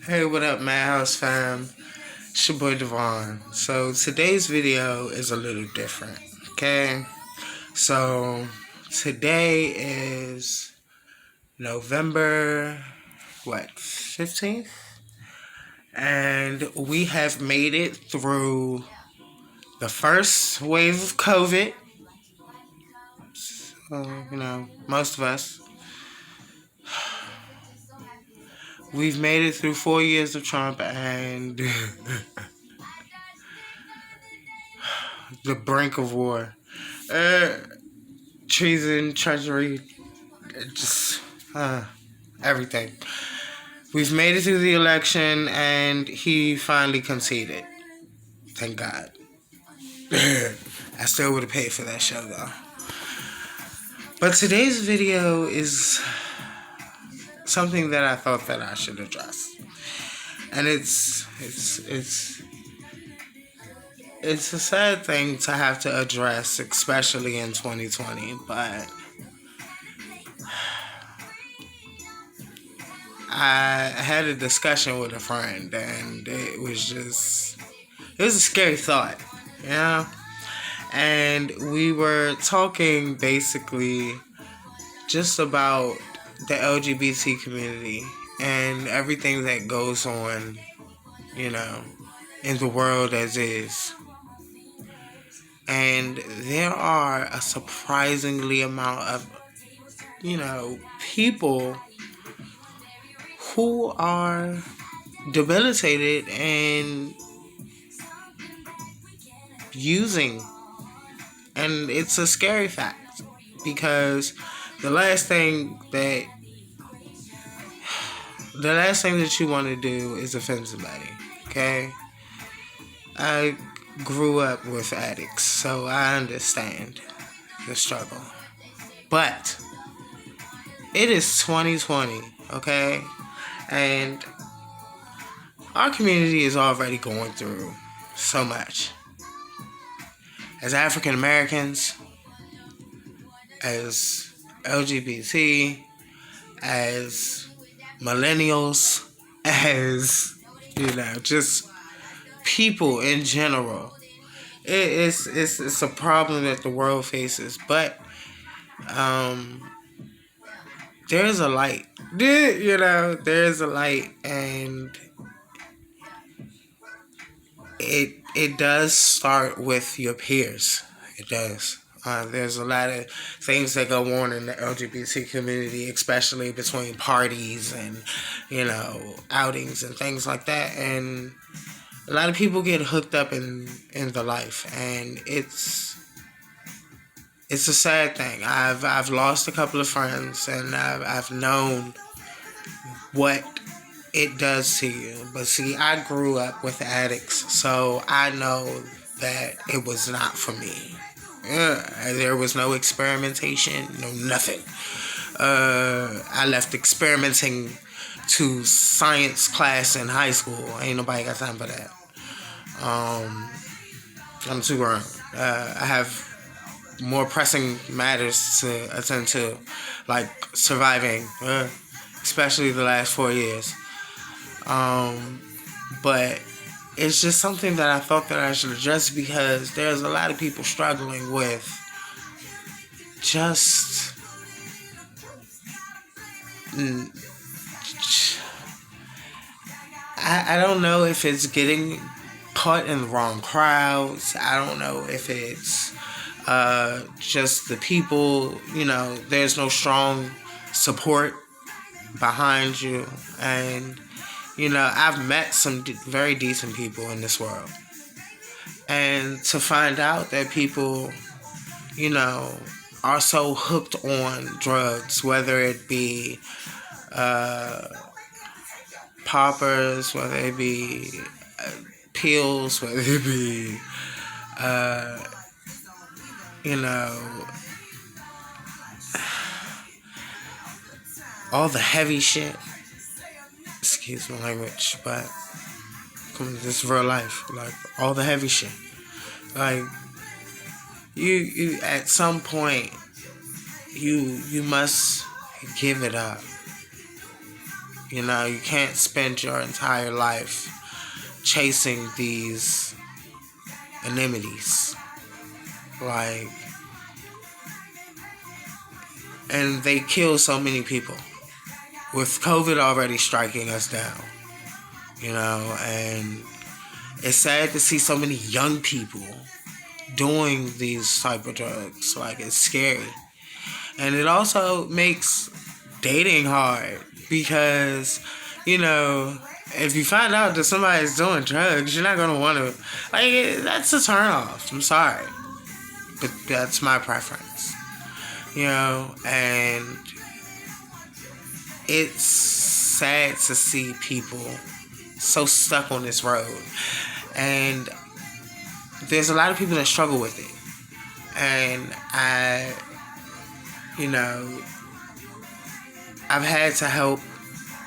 Hey, what up, Madhouse fam? It's your boy Devon. So today's video is a little different. Okay, so today is November 15th, and we have made it through the first wave of COVID. So most of us. We've made it through 4 years of Trump and the brink of war. Uh, Treason, treachery, just everything. We've made it through the election, and he finally conceded. Thank God. I still would have paid for that show, though. But today's video is something that I thought that I should address, and it's a sad thing to have to address, especially in 2020. But I had a discussion with a friend, and it was a scary thought, you know? And we were talking basically just about the LGBT community and everything that goes on, in the world as is. And there are a surprisingly amount of, people who are debilitated and using. And it's a scary fact because the last thing that you want to do is offend somebody. Okay? I grew up with addicts, so I understand the struggle. But it is 2020, okay? And our community is already going through so much. As African Americans, as LGBT, as millennials, as, just people in general. It's a problem that the world faces, but there is a light. There is a light, and it does start with your peers. It does. There's a lot of things that go on in the LGBT community, especially between parties and, outings and things like that. And a lot of people get hooked up in the life, and it's a sad thing. I've lost a couple of friends, and I've known what it does to you. But see, I grew up with addicts, so I know that it was not for me. There was no experimentation, no nothing. I left experimenting to science class in high school. Ain't nobody got time for that. I'm too grown. I have more pressing matters to attend to, like surviving, especially the last 4 years. But it's just something that I thought that I should address because there's a lot of people struggling with just I don't know if it's getting caught in the wrong crowds. I don't know if it's just the people, there's no strong support behind you. And I've met some very decent people in this world. And to find out that people, are so hooked on drugs, whether it be poppers, whether it be pills, whether it be, all the heavy shit. Excuse my language, but this is real life. Like all the heavy shit. Like you at some point you must give it up. You can't spend your entire life chasing these anemones. Like, and they kill so many people. With COVID already striking us down, and it's sad to see so many young people doing these type of drugs. Like, it's scary. And it also makes dating hard because, if you find out that somebody's doing drugs, you're not going to want to, that's a turn off. I'm sorry. But that's my preference. And it's sad to see people so stuck on this road. And there's a lot of people that struggle with it. And I've had to help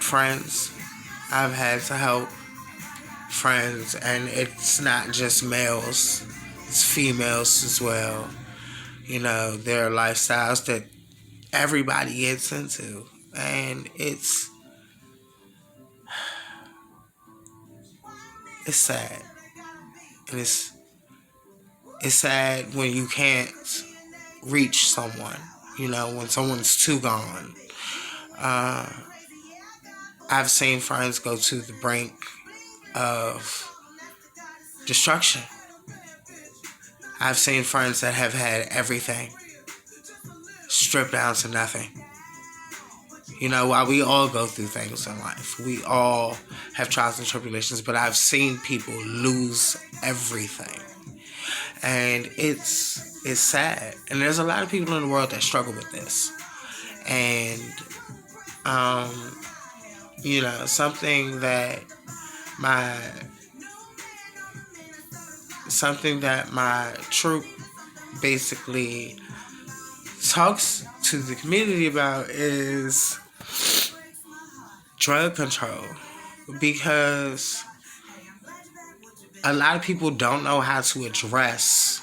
friends. And it's not just males, it's females as well. There are lifestyles that everybody gets into. And it's sad. And it's sad when you can't reach someone, when someone's too gone. I've seen friends go to the brink of destruction. I've seen friends that have had everything stripped down to nothing. While we all go through things in life, we all have trials and tribulations, but I've seen people lose everything. And it's sad. And there's a lot of people in the world that struggle with this. And, something that my troop basically talks to the community about is drug control, because a lot of people don't know how to address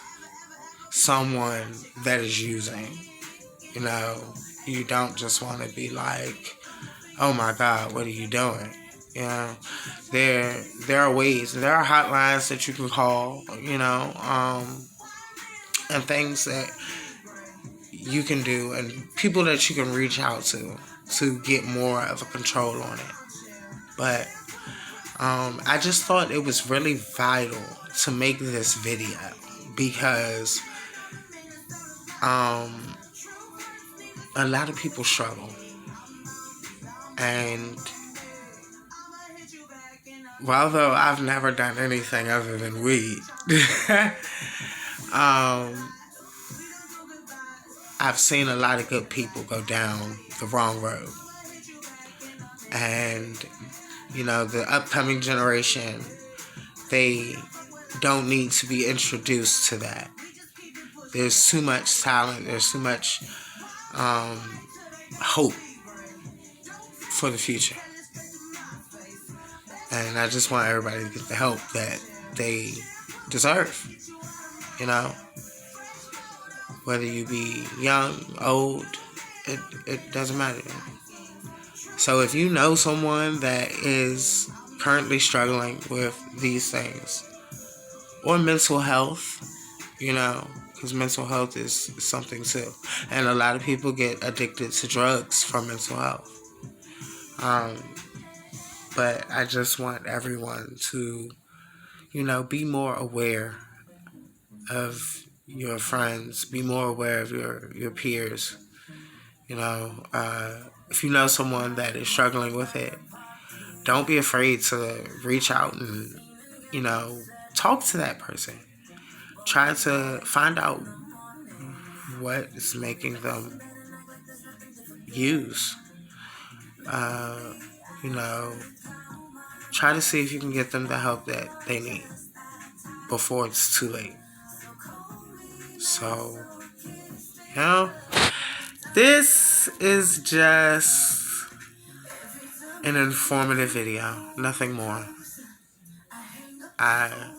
someone that is using. You don't just want to be like, oh my God, what are you doing? There are ways, there are hotlines that you can call, and things that you can do, and people that you can reach out to get more of a control on it. But I just thought it was really vital to make this video because a lot of people struggle. And although I've never done anything other than weed, I've seen a lot of good people go down the wrong road. And, the upcoming generation, they don't need to be introduced to that. There's too much talent. There's too much hope for the future. And I just want everybody to get the help that they deserve. Whether you be young, old, it doesn't matter. So if you know someone that is currently struggling with these things, or mental health, because mental health is something too. And a lot of people get addicted to drugs for mental health. But I just want everyone to, be more aware of your friends, be more aware of your peers. If you know someone that is struggling with it, don't be afraid to reach out and, talk to that person. Try to find out what is making them use. Try to see if you can get them the help that they need before it's too late. So, this is just an informative video, nothing more. I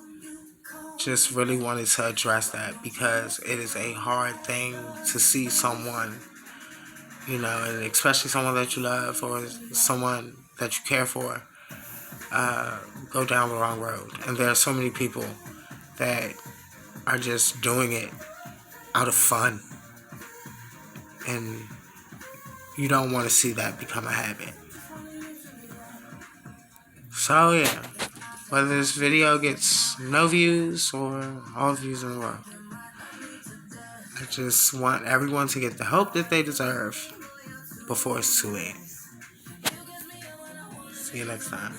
just really wanted to address that because it is a hard thing to see someone And especially someone that you love or someone that you care for, go down the wrong road. And there are so many people that are just doing it out of fun, and you don't want to see that become a habit. So yeah, whether this video gets no views or all views in the world, I just want everyone to get the help that they deserve before it's too late. See you next time.